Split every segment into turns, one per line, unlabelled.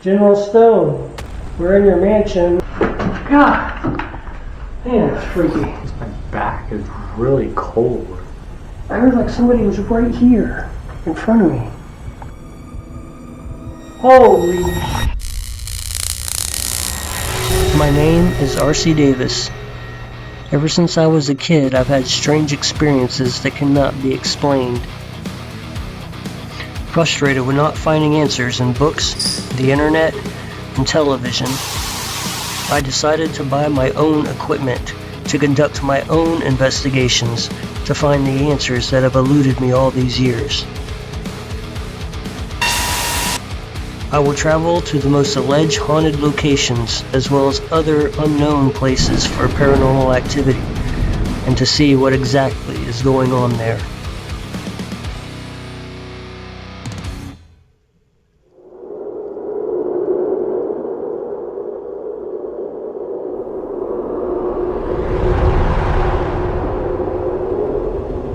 General Stone, we're in your mansion. God, man, it's freaky.
My back is really cold.
I heard like somebody was right here, in front of me. Holy. My name is R.C. Davis. Ever since I was a kid, I've had strange experiences that cannot be explained. Frustrated with not finding answers in books, the internet, and television, I decided to buy my own equipment to conduct my own investigations to find the answers that have eluded me all these years. I will travel to the most alleged haunted locations as well as other unknown places for paranormal activity and to see what exactly is going on there.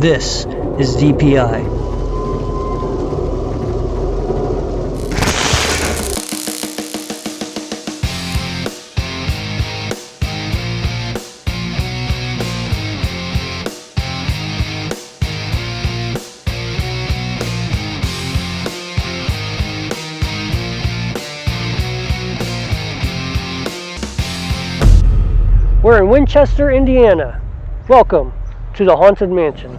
This is DPI. We're in Winchester, Indiana. Welcome to the Haunted Mansion.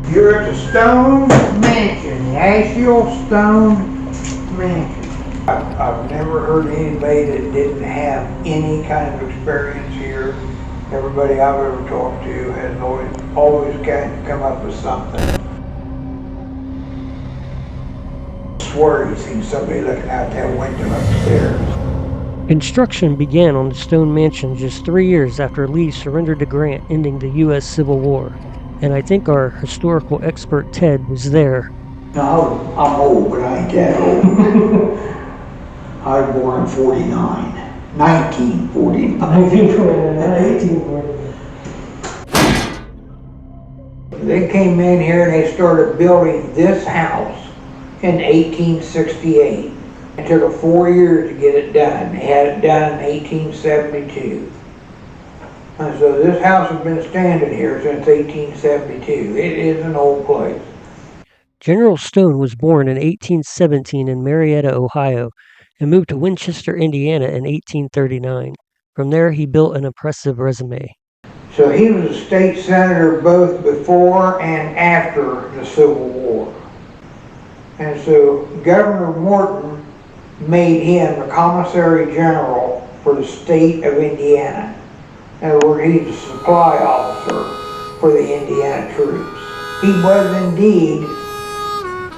You're at the Stone Mansion, the Ashiel Stone Mansion. I've never heard anybody that didn't have any kind of experience here. Everybody I've ever talked to has always kind of come up with something. I swear he's seen somebody looking out that window upstairs.
Construction began on the Stone Mansion just 3 years after Lee surrendered to Grant, ending the U.S. Civil War. And I think our historical expert Ted was there.
No, I'm old, but I ain't that old. I was born in 49, 1949.
1849.
They came in here and they started building this house in 1868. It took 4 years to get it done. They had it done in 1872. And so this house has been standing here since 1872. It is an old place.
General Stone was born in 1817 in Marietta, Ohio, and moved to Winchester, Indiana in 1839. From there, he built an impressive resume.
So he was a state senator both before and after the Civil War. And so Governor Morton made him the commissary general for the state of Indiana. In other words, he's the supply officer for the Indiana troops. He was indeed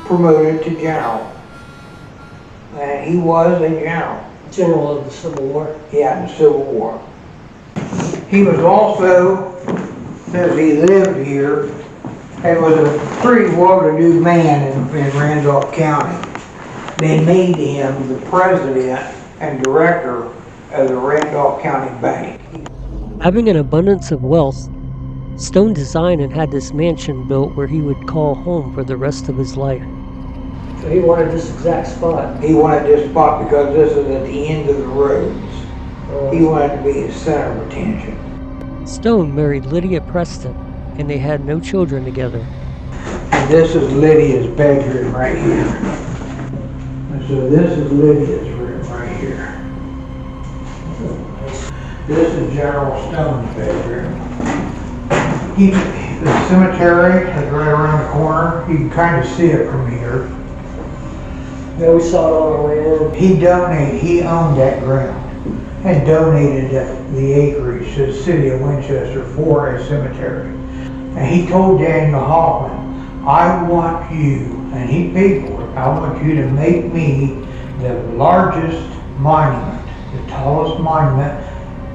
promoted to general. And he was a general.
General of the Civil War?
Yeah, in the Civil War. He was also, since he lived here, and was a pretty well-to-do man in Randolph County. They made him the president and director of the Randolph County Bank.
Having an abundance of wealth, Stone designed and had this mansion built where he would call home for the rest of his life. So he wanted this exact spot?
He wanted this spot because this is at the end of the roads. He wanted to be the center of attention.
Stone married Lydia Preston, and they had no children together.
And this is Lydia's bedroom right here. And so this is Lydia's room right here. This is General Stone's bedroom. The cemetery is right around the corner. You can kind of see it from here.
Yeah, we saw it on our way in.
He owned that ground and donated the acreage to the city of Winchester for a cemetery. And he told Daniel Hoffman, I want you, and he paid for it, I want you to make me the largest monument, the tallest monument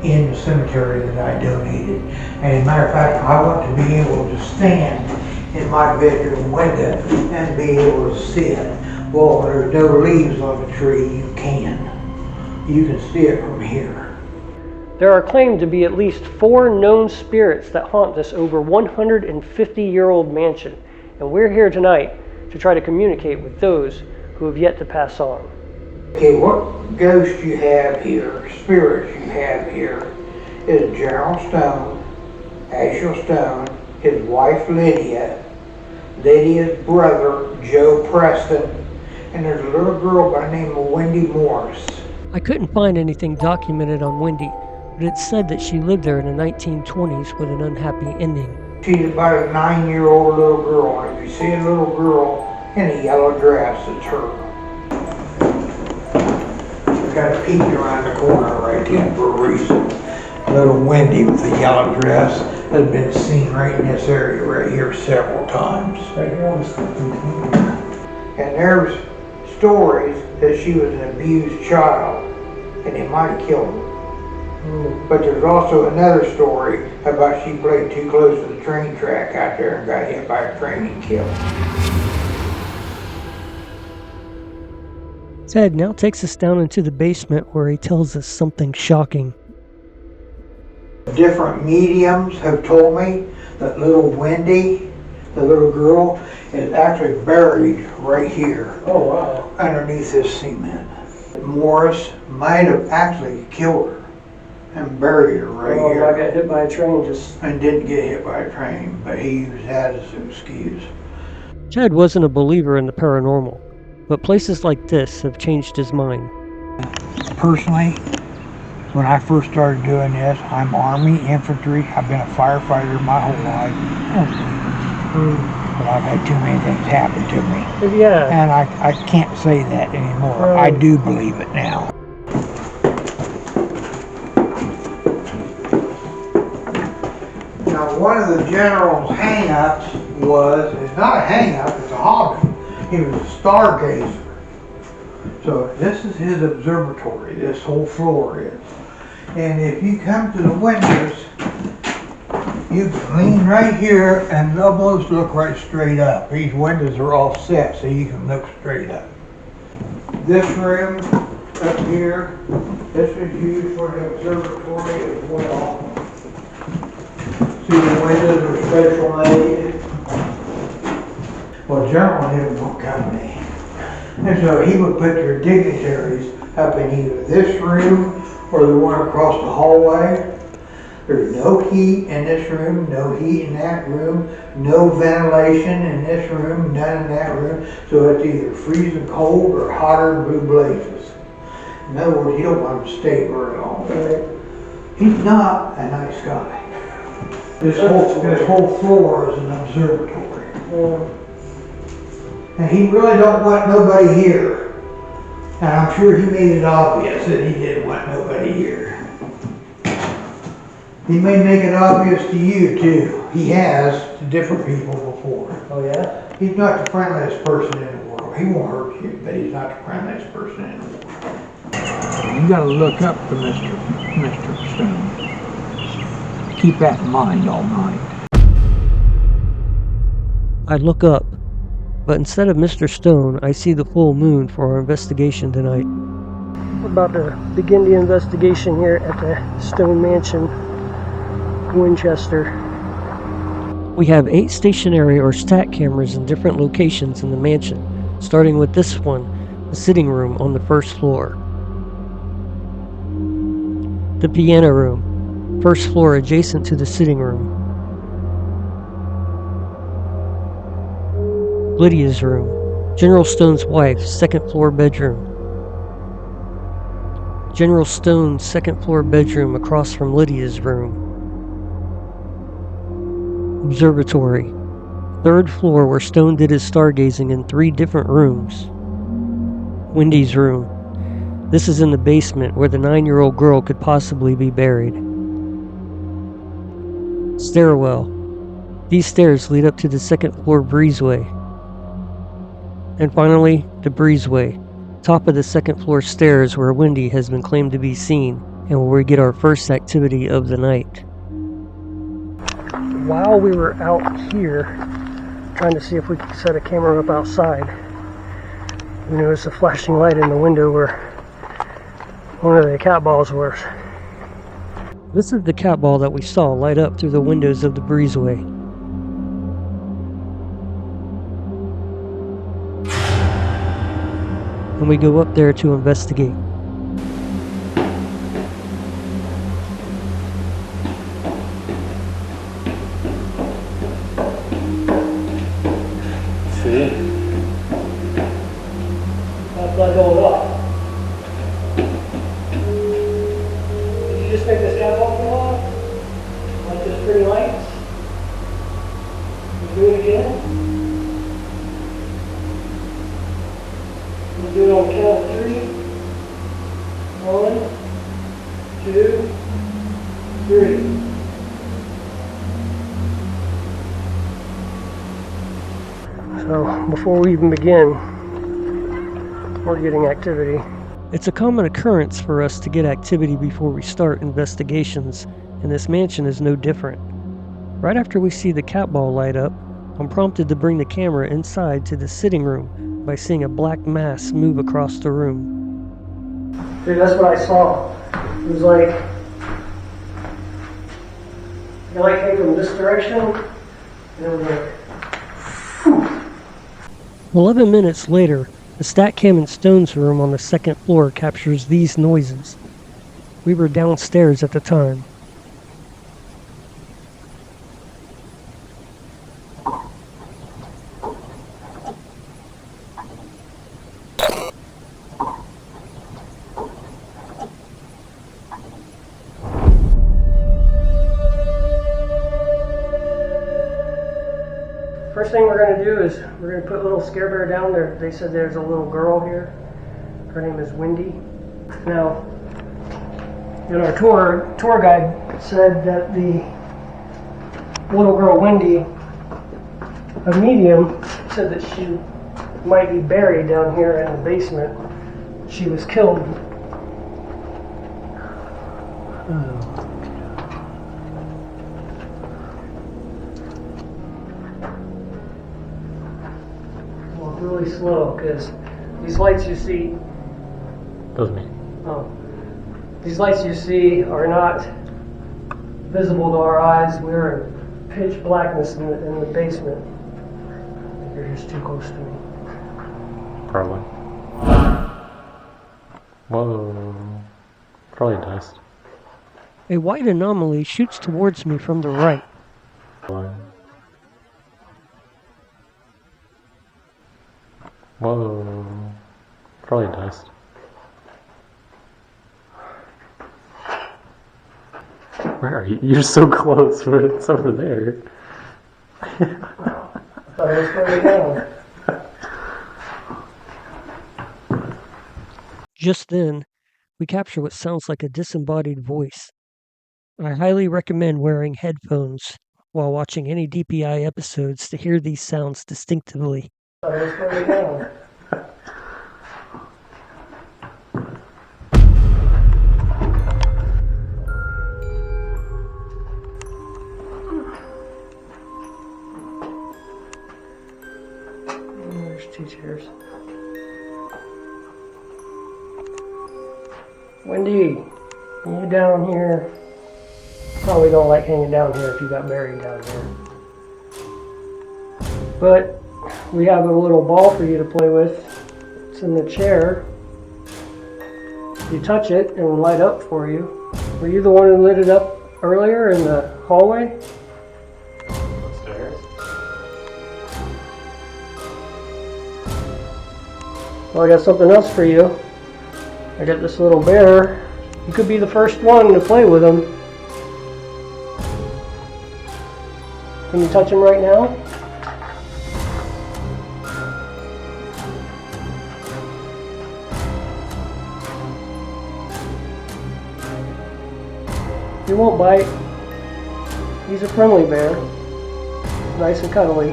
in the cemetery that I donated. And as a matter of fact, I want to be able to stand in my bedroom window and be able to see it. Well, there's no leaves on the tree, you can. You can see it from here.
There are claimed to be at least 4 known spirits that haunt this over 150-year-old mansion, and we're here tonight to try to communicate with those who have yet to pass on.
Okay, what ghost you have here, spirits you have here, is General Stone, Asher Stone, his wife Lydia, Lydia's brother Joe Preston, and there's a little girl by the name of Wendy Morris.
I couldn't find anything documented on Wendy, but it said that she lived there in the 1920s with an unhappy ending.
She's about a 9-year-old little girl, and if you see a little girl in a yellow dress, it's her. I got a peek around the corner right there for a reason. Little Wendy with the yellow dress has been seen right in this area right here several times. And there's stories that she was an abused child and they might have killed her. But there's also another story about she played too close to the train track out there and got hit by a train and killed.
Ted now takes us down into the basement where he tells us something shocking.
Different mediums have told me that little Wendy, the little girl, is actually buried right here.
Oh, wow.
Underneath this cement. Morris might have actually killed her and buried her right here.
I got hit by a train
And didn't get hit by a train, but he used that as an excuse.
Ted wasn't a believer in the paranormal, but places like this have changed his mind.
Personally, when I first started doing this, I'm Army infantry. I've been a firefighter my whole life. I don't believe it. But I've had too many things happen to me.
Yeah.
And I can't say that anymore. I do believe it now. Now, one of the general's hang-ups it's not a hang-up, it's a hobby. He was a stargazer. So this is his observatory, this whole floor is. And if you come to the windows, you can lean right here and almost look right straight up. These windows are all set so you can look straight up. This room up here, this is used for the observatory as well. See, the windows are special made. Well, General didn't want company. And so he would put their dignitaries up in either this room or the one across the hallway. There's no heat in this room, no heat in that room, no ventilation in this room, none in that room. So it's either freezing cold or hotter than blue blazes. In other words, you don't want him to stay very long. He's not a nice guy. This whole floor is an observatory. And he really don't want nobody here. And I'm sure he made it obvious that he didn't want nobody here. He may make it obvious to you too. He has to different people before.
Oh, yeah?
He's not the friendliest person in the world. He won't hurt you, but he's not the friendliest person in the world. You gotta look up to Mr. Stone. Keep that in mind all night.
I look up, but instead of Mr. Stone, I see the full moon for our investigation tonight. We're about to begin the investigation here at the Stone Mansion, Winchester. We have 8 stationary or stat cameras in different locations in the mansion, starting with this one, the sitting room on the first floor. The piano room, first floor adjacent to the sitting room. Lydia's room, General Stone's wife's second floor bedroom. General Stone's second floor bedroom across from Lydia's room. Observatory, third floor where Stone did his stargazing in 3 different rooms. Wendy's room. This is in the basement where the 9-year-old girl could possibly be buried. Stairwell. These stairs lead up to the second floor breezeway. And finally, the breezeway, top of the second floor stairs where Wendy has been claimed to be seen and where we get our first activity of the night. While we were out here trying to see if we could set a camera up outside, we noticed a flashing light in the window where one of the cat balls was. This is the cat ball that we saw light up through the windows of the breezeway. and we go up there to investigate.
See?
That's not going up. Did you just make this guy walk off? Like those pretty lights? You do it again? We'll do it on the count of 3. 1, 2, 3. So, before we even begin, we're getting activity. It's a common occurrence for us to get activity before we start investigations, and this mansion is no different. Right after we see the cat ball light up, I'm prompted to bring the camera inside to the sitting room by seeing a black mass move across the room. Dude, that's what I saw. It was like, the light came from this direction, and it was like, 11 minutes later, the StatCam and Stone's room on the second floor captures these noises. We were downstairs at the time. First thing we're going to do is we're going to put a little Scare Bear down there. They said there's a little girl here. Her name is Wendy. Now, in our tour guide said that the little girl Wendy, a medium, said that she might be buried down here in the basement. She was killed. Really slow, because these lights you see, these lights you see are not visible to our eyes. We're in pitch blackness in the basement. I think you're just too close to me.
Probably. Whoa. Probably dust.
A white anomaly shoots towards me from the right.
Whoa. Probably dust. Where are you? You're so close, but it's over there.
I thought it was further down. Just then, we capture what sounds like a disembodied voice. I highly recommend wearing headphones while watching any DPI episodes to hear these sounds distinctively. I thought it was further down. There's 2 chairs. Wendy, you down here? Probably don't like hanging down here if you got buried down here. But we have a little ball for you to play with. It's in the chair. You touch it and it'll light up for you. Were you the one who lit it up earlier in the hallway?
Upstairs?
Well, I got something else for you. I got this little bear. You could be the first one to play with him. Can you touch him right now? He won't bite. He's a friendly bear. Nice and cuddly.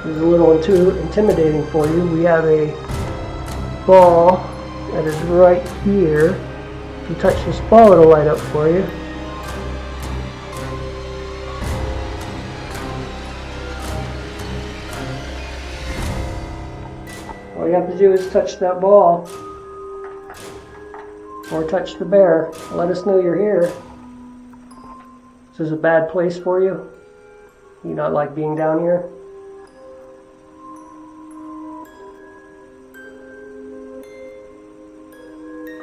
He's a little intimidating for you. We have a ball that is right here. If you touch this ball, it'll light up for you. All you have to do is touch that ball. Or touch the bear. Let us know you're here. This is a bad place for you. You not like being down here?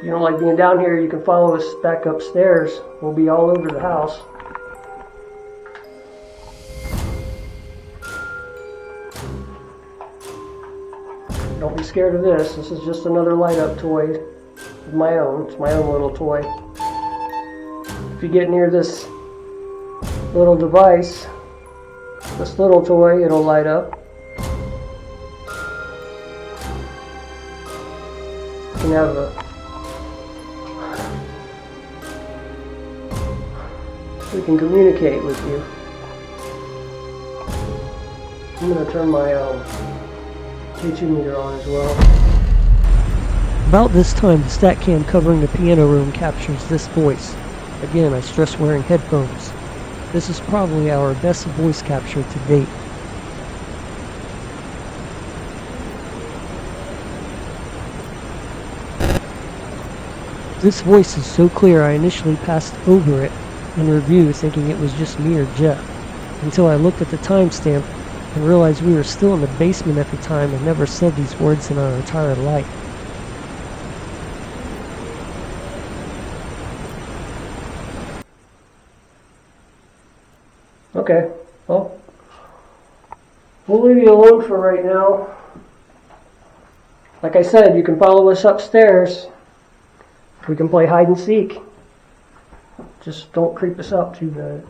If you don't like being down here, you can follow us back upstairs. We'll be all over the house. Don't be scared of this. This is just another light up toy of my own. It's my own little toy. If you get near this little device, this little toy, it'll light up. You can have we can communicate with you. I'm going to turn my K2 meter on as well. About this time, the stat cam covering the piano room captures this voice. Again, I stress wearing headphones. This is probably our best voice capture to date. This voice is so clear I initially passed over it in review thinking it was just me or Jeff, until I looked at the timestamp and realized we were still in the basement at the time and never said these words in our entire life. Okay, well, we'll leave you alone for right now. Like I said, you can follow us upstairs. We can play hide and seek. Just don't creep us out too bad.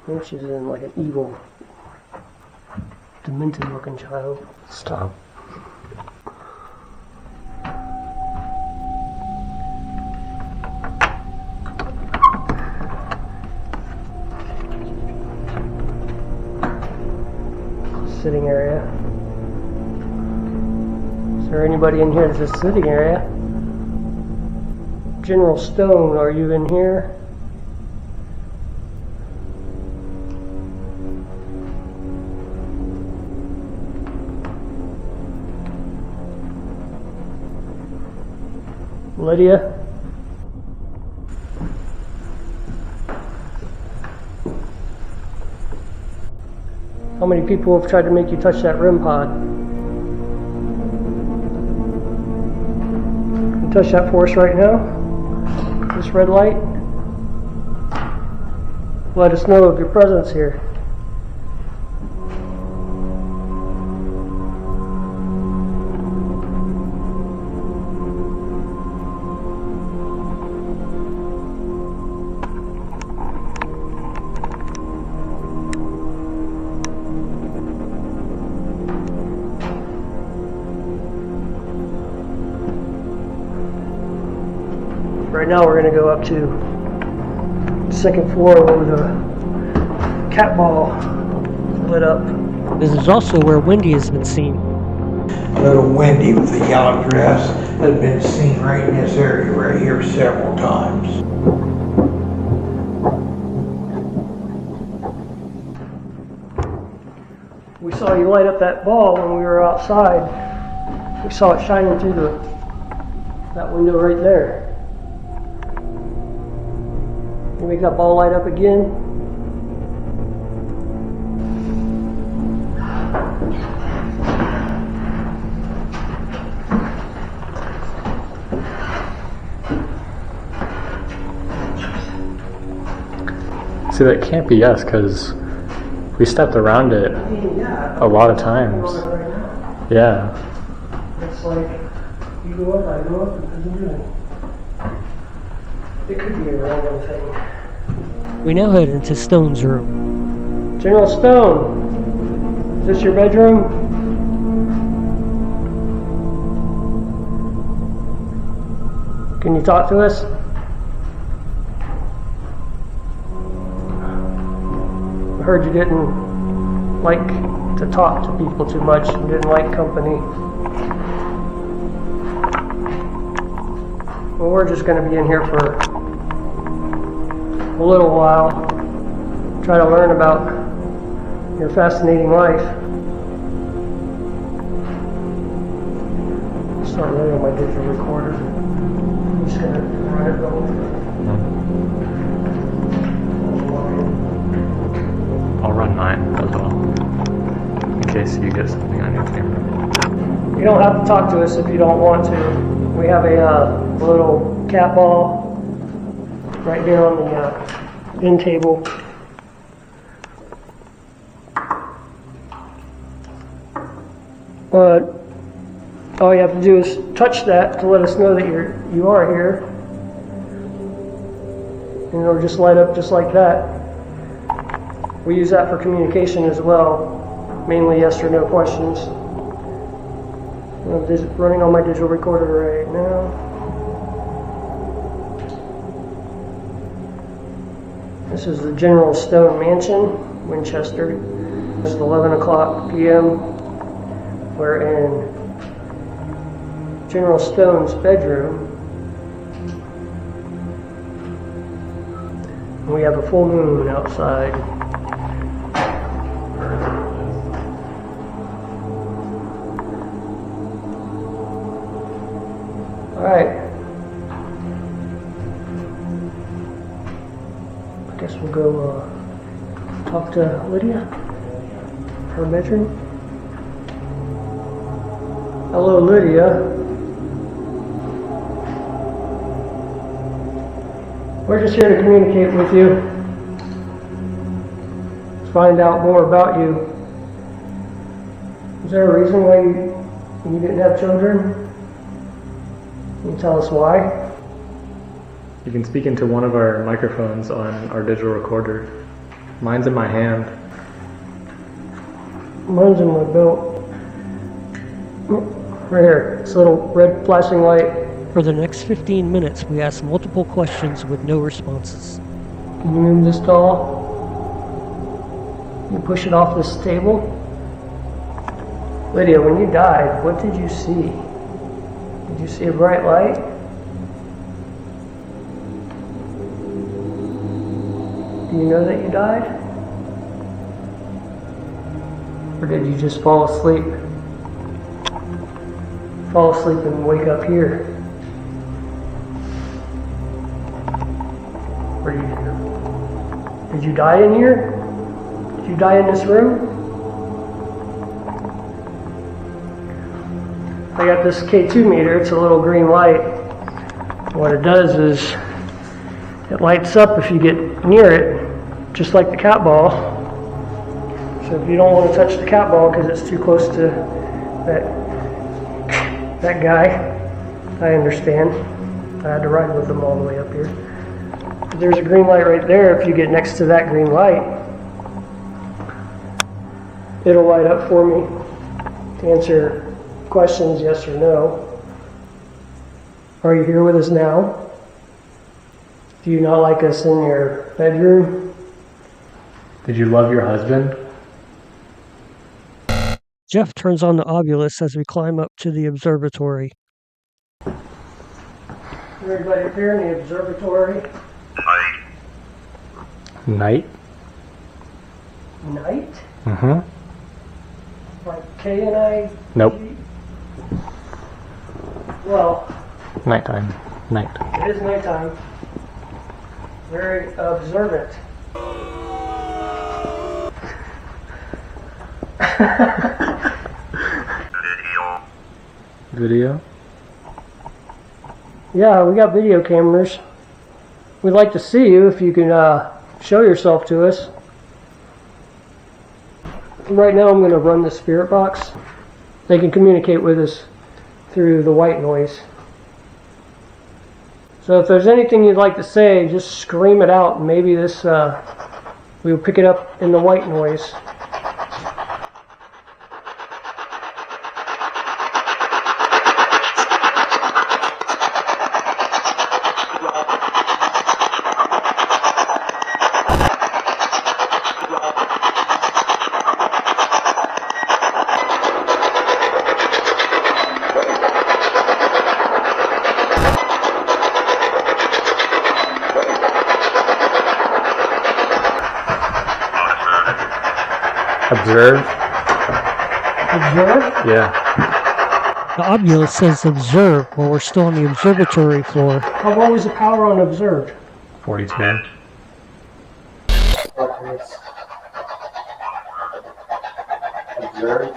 There she's in like an evil, demented looking child.
Stop.
Sitting area. Is there anybody in here that's a sitting area? General Stone, are you in here? Lydia? How many people have tried to make you touch that REM pod? Can you touch that for us right now? This red light? Let us know of your presence here. Right now we're going to go up to the second floor where the cat ball lit up. This is also where Wendy has been seen.
Little Wendy with the yellow dress has been seen right in this area right here several times.
We saw you light up that ball when we were outside. We saw it shining through that window right there. You make that ball light up again.
See, that can't be us because we stepped around it a lot of times. Yeah.
It's like you go up, I go up, it doesn't do anything. It could be a random thing. We now head into Stone's room. General Stone, is this your bedroom? Can you talk to us? I heard you didn't like to talk to people too much. You didn't like company. Well, we're just going to be in here for a little while. Try to learn about your fascinating life. Start running on my digital recorder. I'm just going to run it over.
I'll run mine as well, in case you get something on your camera.
You don't have to talk to us if you don't want to. We have a little cat ball right here on the end table. All you have to do is touch that to let us know that you are here. And it'll just light up just like that. We use that for communication as well, mainly yes or no questions. I'm running on my digital recorder right now. This is the General Stone Mansion, Winchester. It's 11 o'clock p.m. We're in General Stone's bedroom. We have a full moon outside. Alright. I guess we'll go talk to Lydia, her bedroom. Hello, Lydia. We're just here to communicate with you, to find out more about you. Is there a reason why you didn't have children? Can you tell us why?
You can speak into one of our microphones on our digital recorder. Mine's in my hand.
Mine's in my belt. Right here, this little red flashing light.
For the next 15 minutes, we asked multiple questions with no responses.
Can you move this tall? Can you push it off this table? Lydia, when you died, what did you see? Did you see a bright light? Do you know that you died? Or did you just fall asleep? Fall asleep and wake up here? Or did you die in here? Did you die in this room? I got this K2 meter, it's a little green light. What it does is it lights up if you get near it, just like the cat ball. So if you don't want to touch the cat ball because it's too close to that guy, I understand. I had to ride with him all the way up here. There's a green light right there. If you get next to that green light, it'll light up for me to answer questions, yes or no. Are you here with us now? Do you not like us in your bedroom?
Did you love your husband?
Jeff turns on the Ovilus as we climb up to the observatory.
Everybody up here in the observatory?
Night?
Night?
Mm-hmm.
Like Kay and I?
Nope.
Well,
Nighttime. Night.
it is nighttime. Very observant.
Video?
Yeah, we got video cameras. We'd like to see you if you can show yourself to us. Right now I'm going to run the spirit box. They can communicate with us through the white noise. So if there's anything you'd like to say, just scream it out and maybe this we'll pick it up in the white noise.
Observe?
Observe?
Yeah.
The Ovilus says observe while we're still on the observatory floor.
How long was the power on observed?
42.
Observe.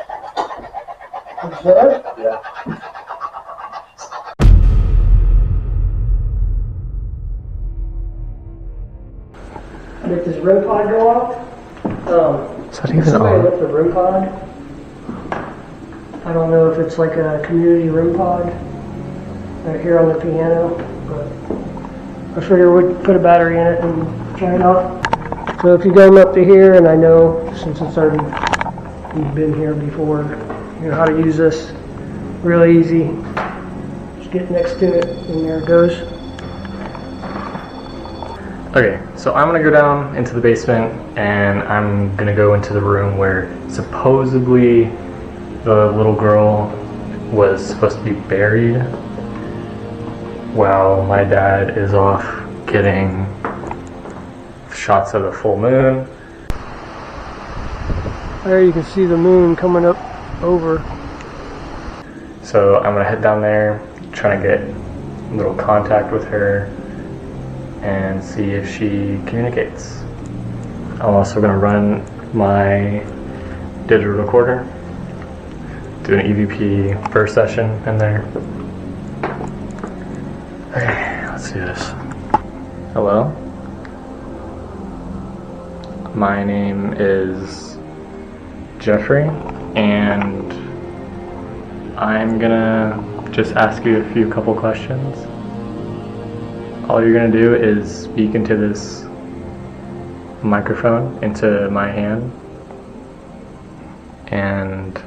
Yeah.
Make this REM pod go off.
Is that even
Somebody
on?
left the REM pod. I don't know if it's like a community REM pod right here on the piano, but I figure we'd put a battery in it and try it out. So if you go up to here, and I know since it's already, you've been here before, you know how to use this. Really easy. Just get next to it, and there it goes.
Okay, so I'm gonna go down into the basement and I'm gonna go into the room where supposedly the little girl was supposed to be buried while my dad is off getting shots of the full moon.
There you can see the moon coming up over.
So I'm gonna head down there, try to get a little contact with her and see if she communicates. I'm also gonna run my digital recorder, do an EVP first session in there. Okay, let's do this. Hello? My name is Jeffrey, and I'm gonna just ask you a couple questions. All you're gonna do is speak into this microphone, into my hand, and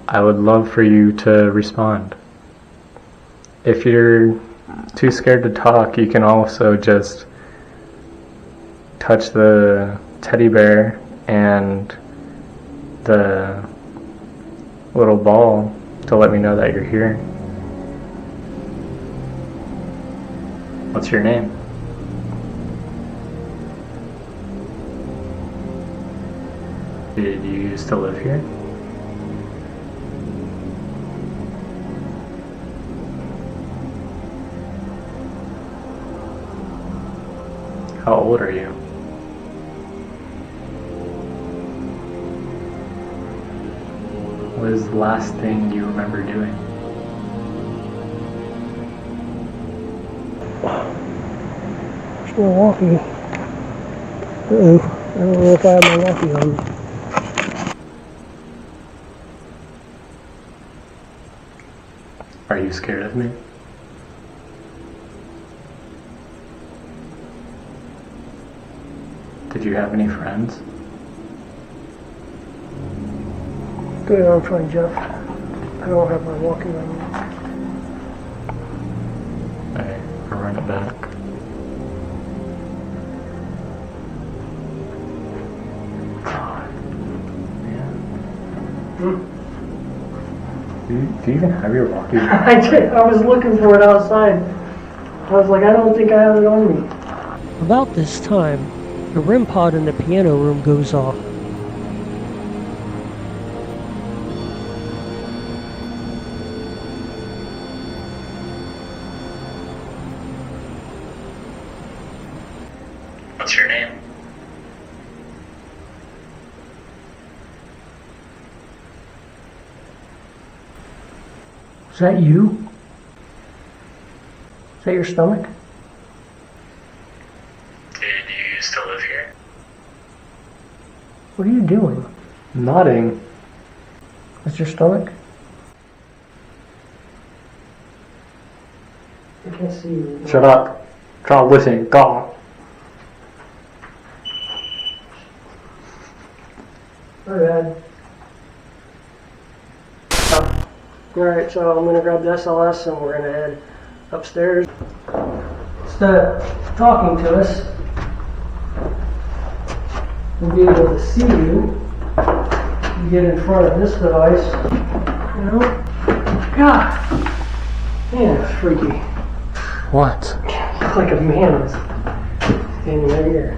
I would love for you to respond. If you're too scared to talk, you can also just touch the teddy bear and the little ball to let me know that you're here. What's your name? Did you used to live here? How old are you? What is the last thing you remember doing?
It's my walkie. Uh-oh. I don't know if I have my walkie on.
Are you scared of me? Did you have any friends?
Go ahead on, try Jeff. I don't have my walkie on me.
Okay, I'll run it back. God. Yeah. Do you even have your walkie?
I did. I was looking for it outside. I was like, I don't think I have it on me. About this time, the REM pod in the piano room goes off.
What's your name?
Is that you? Is that your stomach?
Did you used to live here?
What are you doing?
Nodding.
That's your stomach? I can't see you.
Shut up. Try to listen. God.
My bad. Alright, so I'm going to grab the SLS and we're going to head upstairs. Instead of talking to us, we'll be able to see you. You get in front of this device. You know? God! Man, it's freaky.
What?
Like a man is standing right here.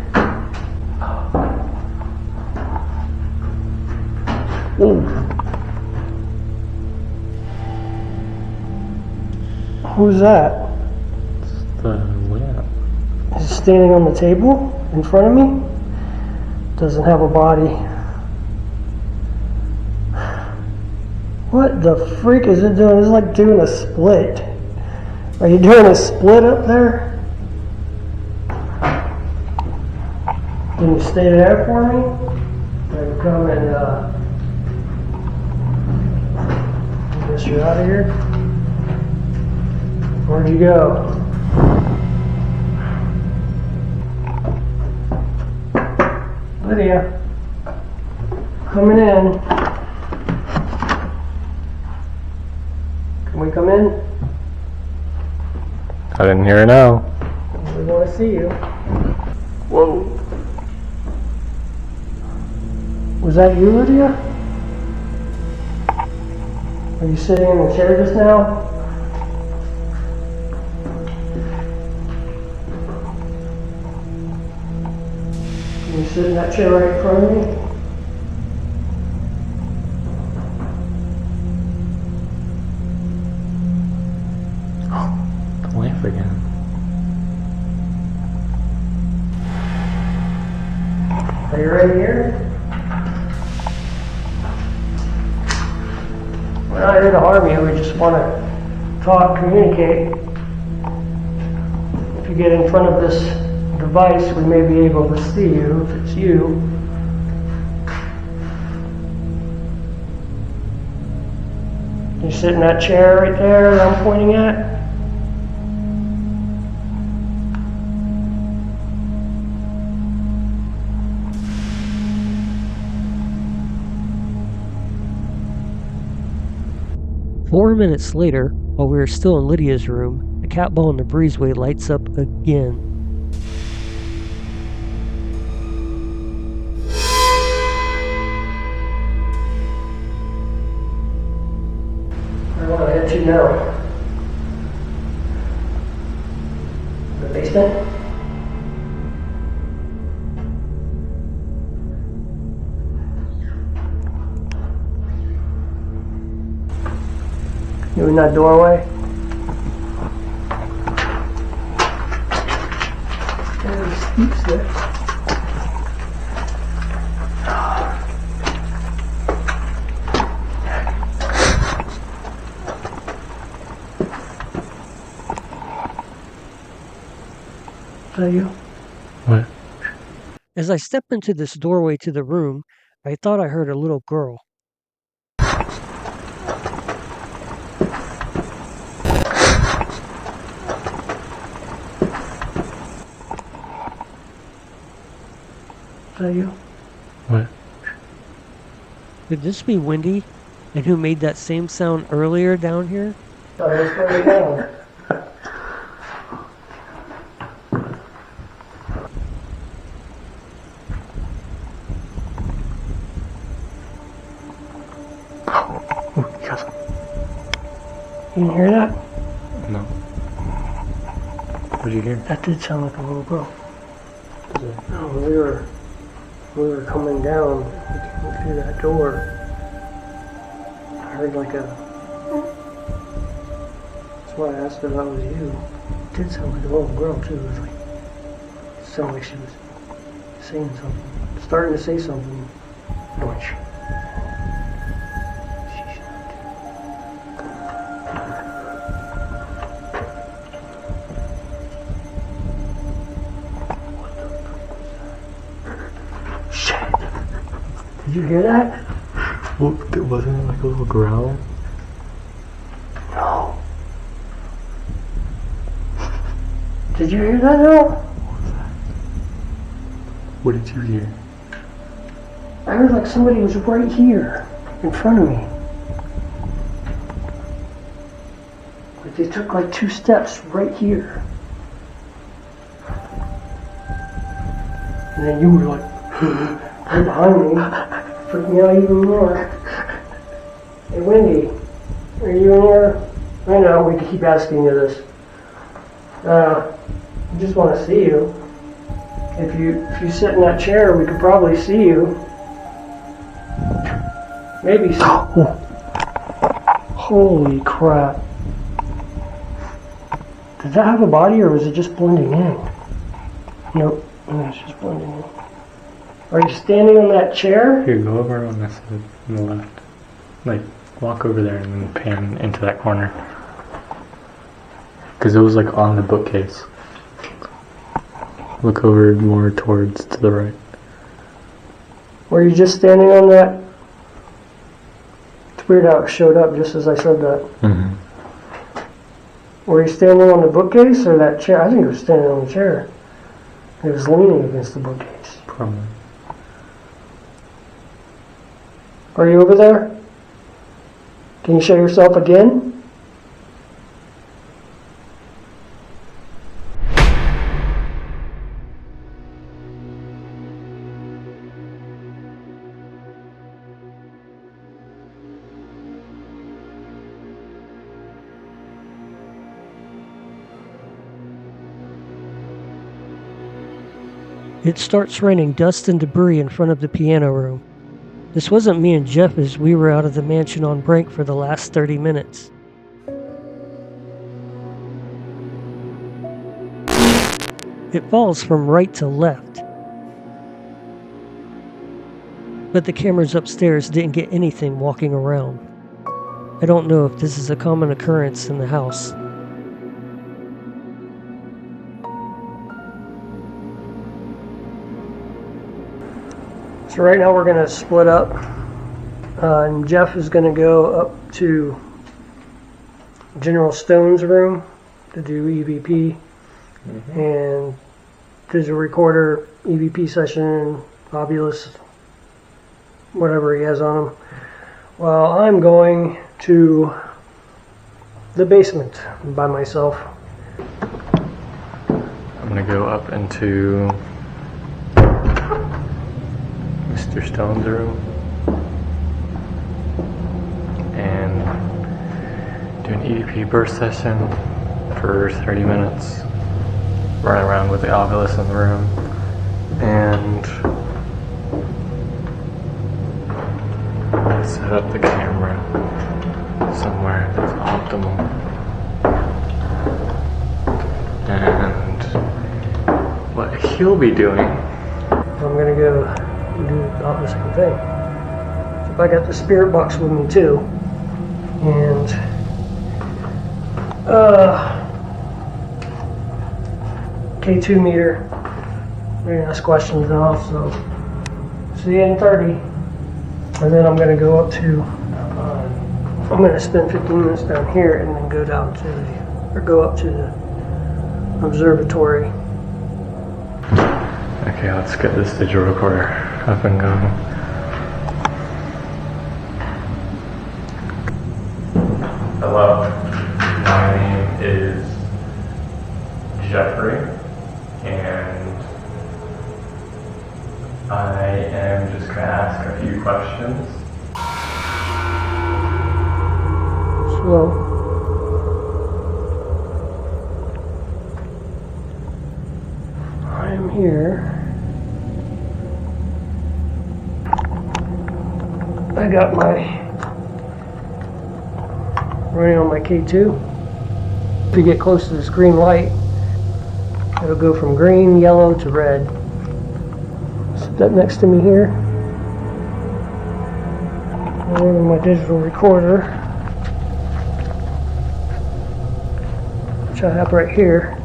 Ooh.
Who's that?
The lamp.
Is it standing on the table in front of me? Doesn't have a body. What the freak is it doing? It's like doing a split. Are you doing a split up there? Can you stay there for me? And come and, I guess you're out of here? Where'd you go? Lydia, coming in. Can we come in?
I didn't hear it now.
We want to see you. Whoa. Was that you, Lydia? Are you sitting in the chair just now? Can you sit in that chair right in front of me?
The lamp again.
Are you right here? We're not here to harm you, we just want to talk, communicate. If you get in front of this device, we may be able to see you, if it's you. You sit in that chair right there that I'm pointing at?
Four minutes later, while we were still in Lydia's room, the cat ball in the breezeway lights up again.
I want to let you know. The basement? You in that doorway? There's steps there. Is that you?
What?
As I stepped into this doorway to the room, I thought I heard a little girl.
Is that you?
What?
Could this be Wendy? And who made that same sound earlier down here?
Oh, that's where you go.
Oh, yes.
You didn't hear that?
No. What did you hear?
That did sound like a little girl. No, we were coming down, we came through that door. I heard like a... That's why I asked if that was you. It did sound like a little girl too. It was like... It sounded like she was saying something. Starting to say something. Deutsch. Did you hear that?
Wasn't it like a little growl?
No. Did you hear that though?
What did you hear?
I heard like somebody was right here, in front of me. Like they took like 2 steps right here. And then you were like, right behind me. Freaked me out even more. Hey Wendy, are you in here? I know, we can keep asking you this. I just want to see you. If you sit in that chair, we could probably see you. Maybe so. Holy crap. Did that have a body or was it just blending in? Nope, it's just blending in. Are you standing on that chair?
Here, go over on this side, on the left. Like, Walk over there and then pan into that corner. Because it was like on the bookcase. Look over more towards to the right.
Were you just standing on that? It's weird how it showed up just as I said that.
Mm-hmm.
Were you standing on the bookcase or that chair? I think it was standing on the chair. It was leaning against the bookcase.
Probably.
Are you over there? Can you show yourself again?
It starts raining dust and debris in front of the piano room. This wasn't me and Jeff as we were out of the mansion on break for the last 30 minutes. It falls from right to left. But the cameras upstairs didn't get anything walking around. I don't know if this is a common occurrence in the house.
So right now we're going to split up. And Jeff is going to go up to General Stone's room to do EVP and digital recorder, EVP session, Obulus, whatever he has on him. Well, I'm going to the basement by myself.
I'm gonna go up into Mr. Stone's room and do an EVP burst session for 30 minutes. Run around with the Obulus in the room and set up the camera somewhere that's optimal. And what he'll be doing,
I'm going to go do about the same thing. So I got the spirit box with me too. And K2 meter. We're gonna ask questions now, so see you in 30. And then I'm gonna go up to I'm gonna spend 15 minutes down here and then go down to go up to the observatory.
okay, let's get this digital recorder up and going. Hello, my name is Jeffrey, and I am just going to ask a few questions.
Slow. I am here. I got my running on my K2. If you get close to this green light, it'll go from green, yellow to red. Sit that next to me here. I'm running my digital recorder, which I have right here.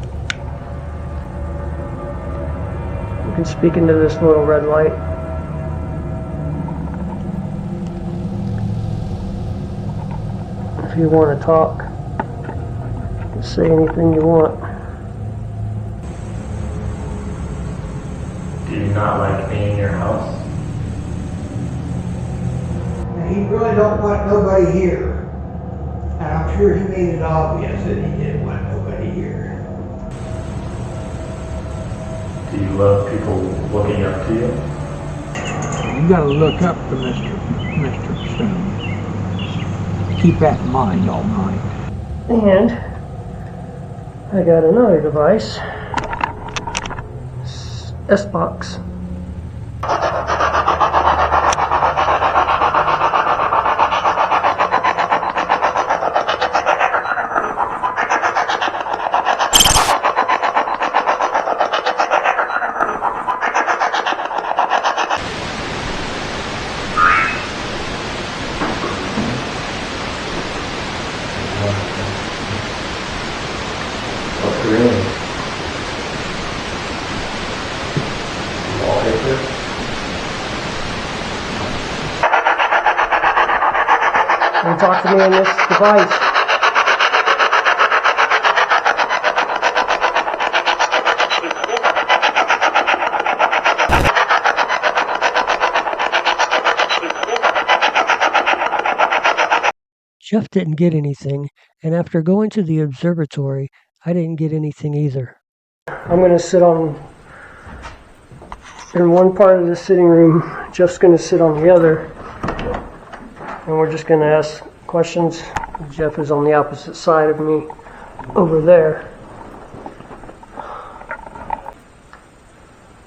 You can speak into this little red light. If you want to talk, just say anything you want.
Do you not like me in your house?
He really don't want nobody here. And I'm sure he made it obvious that he didn't want nobody here.
Do you love people looking up to you?
You gotta look up to Mr. Stone. Keep that in mind all night.
And I got another device, S-Box. can talk to me on this device.
Jeff didn't get anything, and after going to the observatory, I didn't get anything either.
I'm going to sit in one part of the sitting room. Jeff's going to sit on the other. And we're just going to ask questions. Jeff is on the opposite side of me over there.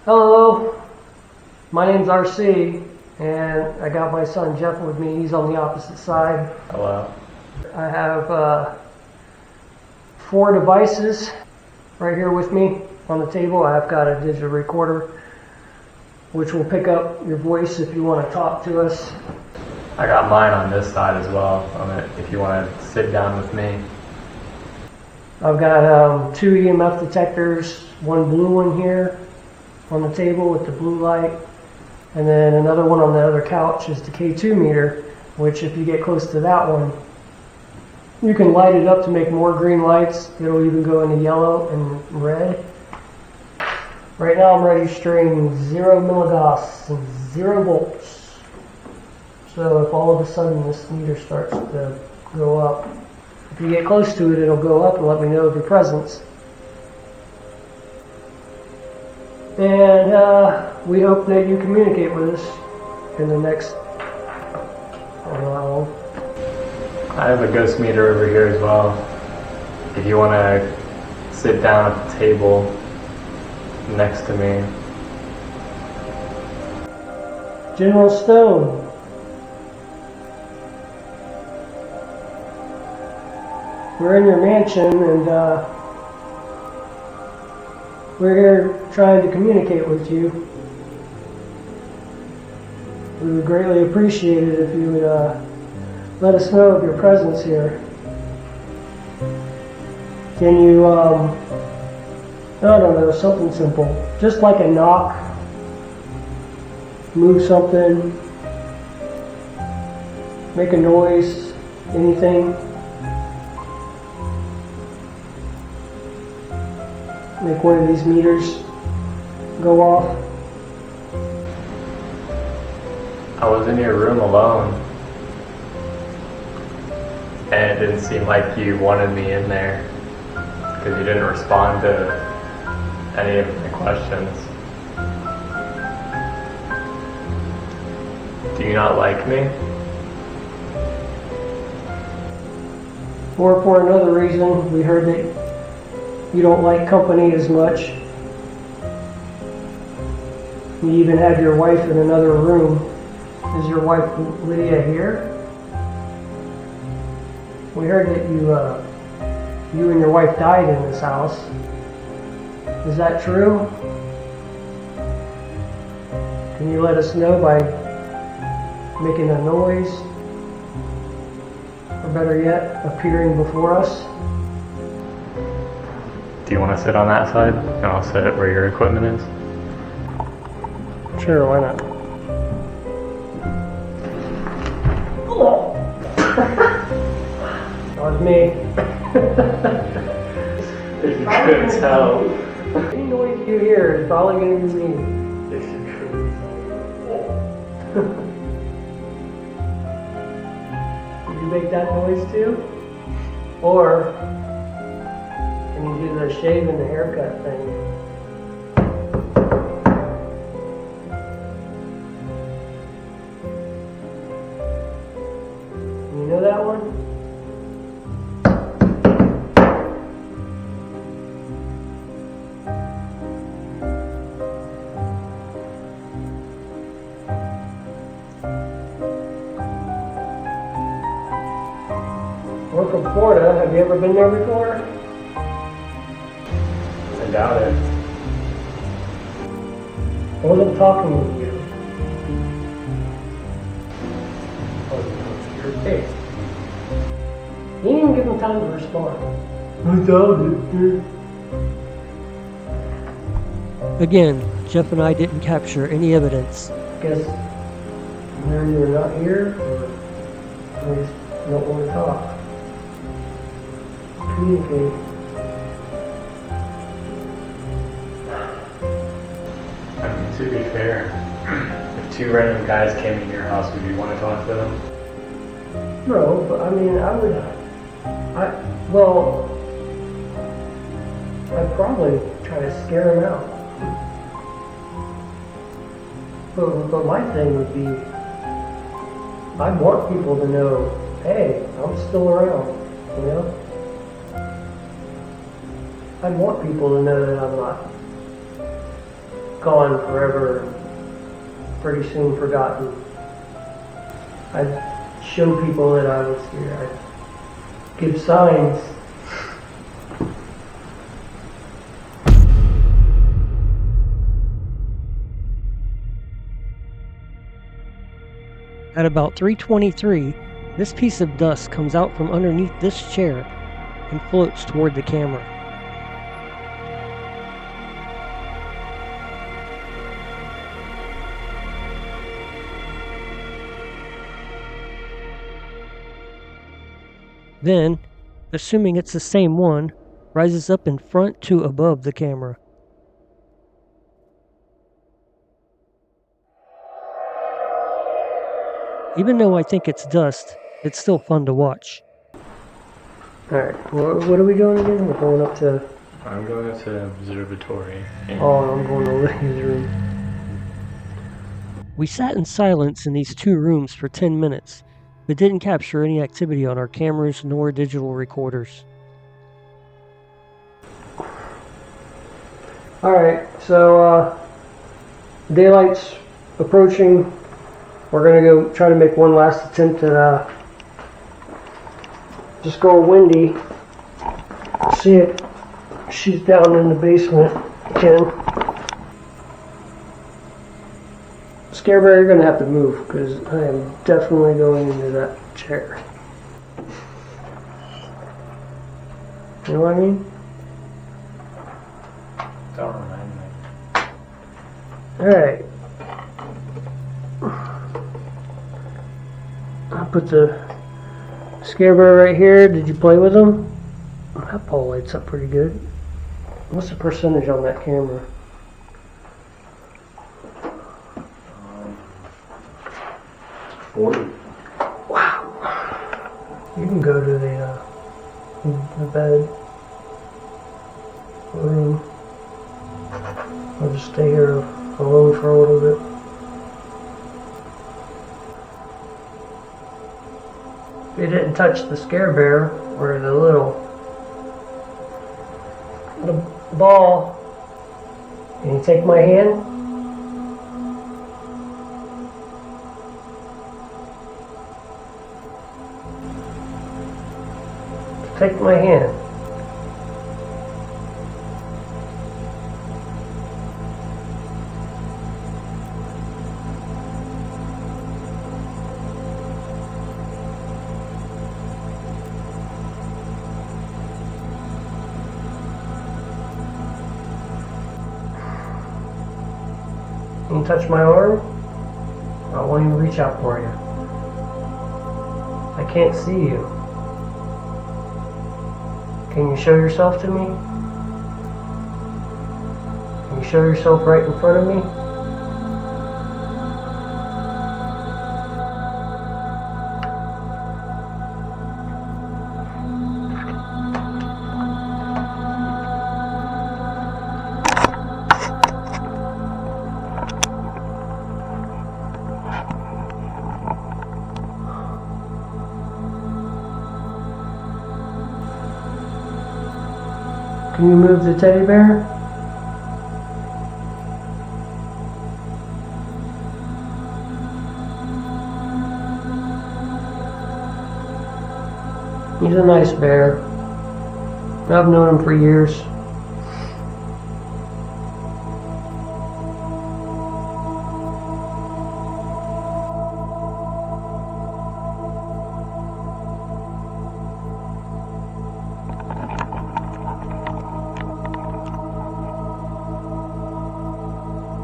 Hello, my name's RC, and I got my son Jeff with me. He's on the opposite side.
Hello.
I have 4 devices right here with me on the table. I've got a digital recorder which will pick up your voice if you want to talk to us.
I got mine on this side as well, if you want to sit down with me.
I've got 2 EMF detectors, one blue one here on the table with the blue light, and then another one on the other couch is the K2 meter, which if you get close to that one, you can light it up to make more green lights. It'll even go into yellow and red. Right now I'm registering 0 milligauss and 0 volts. So if all of a sudden this meter starts to go up, if you get close to it, it'll go up and let me know of your presence. And we hope that you communicate with us in the next, I don't know how long.
I have a ghost meter over here as well. If you want to sit down at the table next to me.
General Stone. We're in your mansion, and we're here trying to communicate with you. We would greatly appreciate it if you would let us know of your presence here. Can you, I don't know, something simple. Just like a knock, move something, make a noise, anything. Make one of these meters go off.
I was in your room alone, and it didn't seem like you wanted me in there because you didn't respond to any of my questions. Do you not like me?
Or for another reason, we heard that you don't like company as much. You even had your wife in another room. Is your wife Lydia here? We heard that you and your wife died in this house. Is that true? Can you let us know by making a noise? Or better yet, appearing before us?
Do you want to sit on that side? And I'll sit where your equipment is.
Sure, why not? Hello. That was me.
If you couldn't tell.
Any noise you hear is probably going to be me.
If you couldn't
Did you make that noise too? Or can you do the shave and the haircut thing? You know that one? We're from Florida. Have you ever been there before?
I doubt it.
I wasn't talking with you. I was talking to your face. You didn't even give him time to respond. I doubt it.
Again, Jeff and I didn't capture any evidence.
Guess they're either not here or
don't want to talk. Communicate.
I mean, to be fair, if two random guys came in your house, would you want to talk to them?
No, but I mean, I'd probably try to scare him out. But my thing would be, I'd want people to know, hey, I'm still around, you know? I'd want people to know that I'm not gone forever, pretty soon forgotten. I'd show people that I was here. I'd give signs. At about 3:23, this piece of dust comes out from underneath this chair and floats toward the camera. Then, assuming it's the same one, rises up in front to above the camera. Even though I think it's dust, it's still fun to watch. Alright, what are we doing again? We're going up to...
I'm going to observatory.
Oh, I'm going over to his room. We sat in silence in these two rooms for 10 minutes, but didn't capture any activity on our cameras nor digital recorders. Alright, so daylight's approaching. We're gonna go try to make one last attempt at just go with Wendy. See if she's down in the basement again. Scarebear, you're gonna have to move because I am definitely going into that chair. You know what I mean?
Don't remind me.
Alright. I'll put the Scarebear right here. Did you play with him? That ball lights up pretty good. What's the percentage on that camera?
40.
Wow. You can go to the bed room. I'll just stay here alone for a little bit. They didn't touch the Scarebear or the little ball. Can you take my hand? Take my hand. Can you touch my arm? I won't even reach out for you. I can't see you. Can you show yourself to me? Can you show yourself right in front of me? Can you move the teddy bear? He's a nice bear. I've known him for years.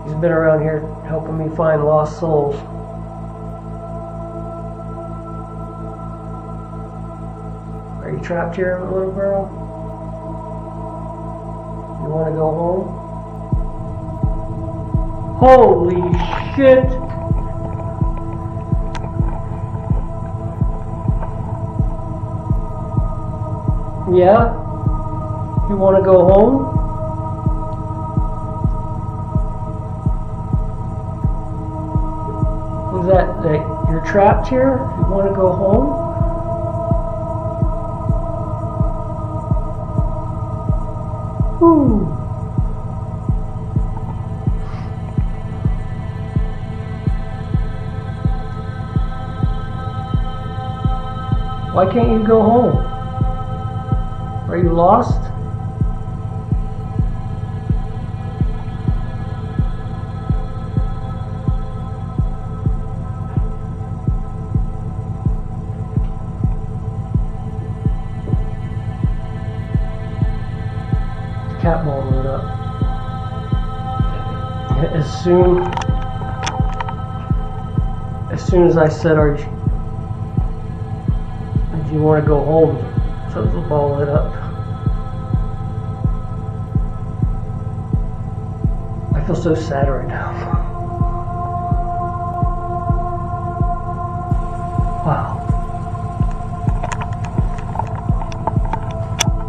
He's been around here helping me find lost souls.
Are you trapped here, little girl? You want to go home? Holy shit! Yeah? You want to go home? Was that you're trapped here? You want to go home? Whew. Why can't you go home? Are you lost? The cat ball lit up. As soon as I said, do you want to go home? So the ball lit up. I feel so sad right now. Wow.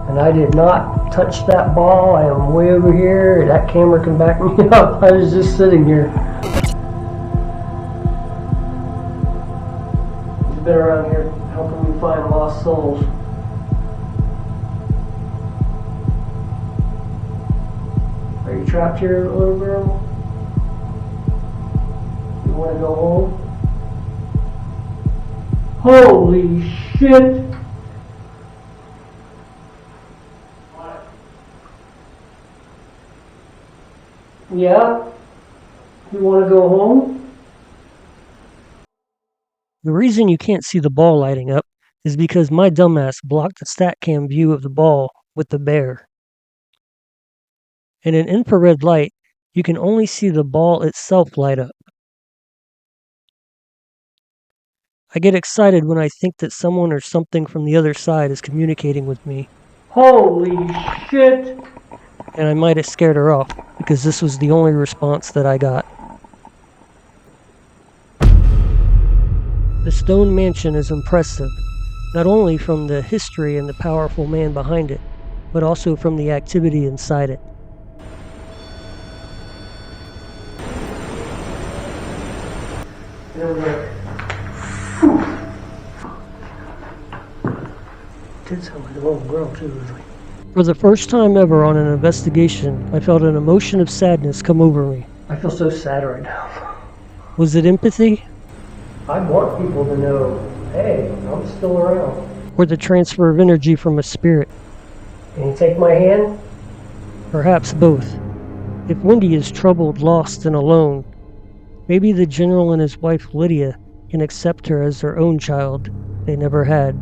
And I did not touch that ball. I am way over here. That camera can back me up. I was just sitting here. He's been around here helping me find lost souls. Are you trapped here, little girl? You want to go home? Holy shit! Yeah? You want to go home?
The reason you can't see the ball lighting up is because my dumbass blocked the StatCam view of the ball with the bear. In an infrared light, you can only see the ball itself light up. I get excited when I think that someone or something from the other side is communicating with me.
Holy shit!
And I might have scared her off, because this was the only response that I got. The stone mansion is impressive, not only from the history and the powerful man behind it, but also from the activity inside it.
Did sound like a little girl too.
For the first time ever on an investigation, I felt an emotion of sadness come over me.
I feel so sad right now.
Was it empathy?
I want people to know, hey, I'm still around.
Or the transfer of energy from a spirit?
Can you take my hand?
Perhaps both. If Wendy is troubled, lost, and alone, maybe the general and his wife Lydia can accept her as their own child they never had.